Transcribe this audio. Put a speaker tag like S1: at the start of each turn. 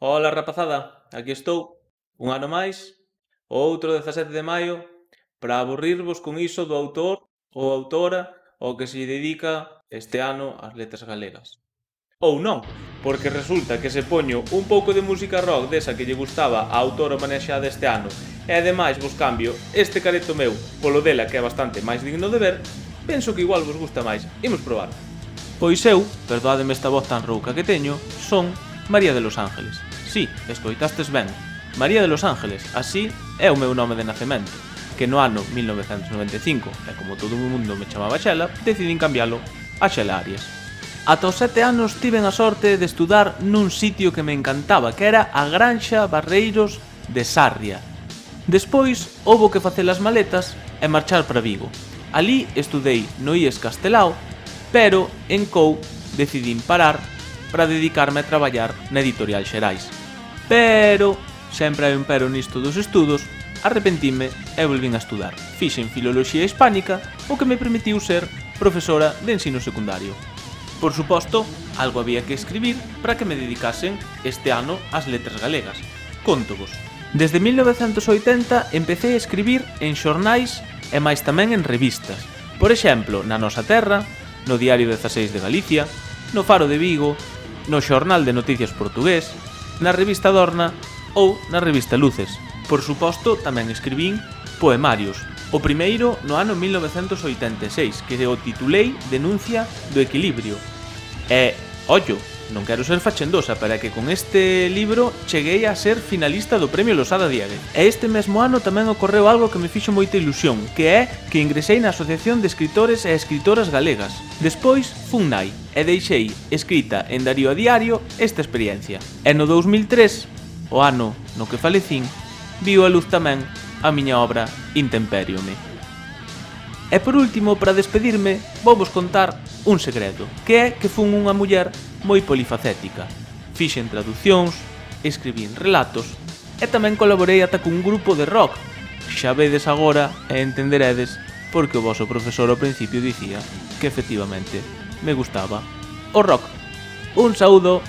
S1: Ola rapazada, aquí estou, un ano máis, o outro 17 de maio, para aburrirvos con iso do autor ou autora ao que se lle dedica este ano as letras galegas. Ou non, porque resulta que se poño un pouco de música rock desa que lle gustaba á autora manexada este ano e ademais vos cambio este careto meu polo dela que é bastante máis digno de ver, penso que igual vos gusta máis. Imos probar. Pois eu, perdoádeme esta voz tan rouca que teño, son María de los Ángeles. Sí, escoitastes ben, María de los Ángeles, así é o meu nome de nacemento, que no ano 1995, e como todo o mundo me chamaba Xela, decidín cambialo a Xela Arias. Ata os 7 anos tiven a sorte de estudar nun sitio que me encantaba, que era a Granxa Barreiros de Sarria. Despois, houbo que facer as maletas e marchar para Vigo. Ali estudei no IES Castelao, pero en COU decidín parar para dedicarme a traballar na Editorial Xerais. Pero, sempre hai un pero nisto dos estudos, arrepentime e volvín a estudar. Fixen Filoloxía Hispánica, o que me permitiu ser profesora de ensino secundario. Por suposto, algo había que escribir para que me dedicasen este ano ás letras galegas. Cóntovos. Desde 1980 empecé a escribir en xornais e máis tamén en revistas. Por exemplo, na Nosa Terra, no Diario 16 de Galicia, no Faro de Vigo, no Xornal de Noticias Portugués, na revista Dorna ou na revista Luces. Por suposto, tamén escribín poemarios. O primeiro no ano 1986, que o titulei Denuncia do Equilibrio. E, ollo, non quero ser fachendosa, pero é que con este libro cheguei a ser finalista do Premio Losada Diéguez. E este mesmo ano tamén ocorreu algo que me fixo moita ilusión, que é que ingresei na Asociación de Escritores e Escritoras Galegas. Despois, fun nai, e deixei escrita en Darío a Diario esta experiencia. E no 2003, o ano no que falecín, viu a luz tamén a miña obra Intemperiome. E por último, para despedirme, vouvos contar un segredo, que é que fun unha muller moi polifacética. Fixen traducións, escribín relatos e tamén colaborei ata cun grupo de rock. Xa vedes agora e entenderedes porque o voso profesor ao principio dicía que efectivamente me gustaba o rock. Un saúdo!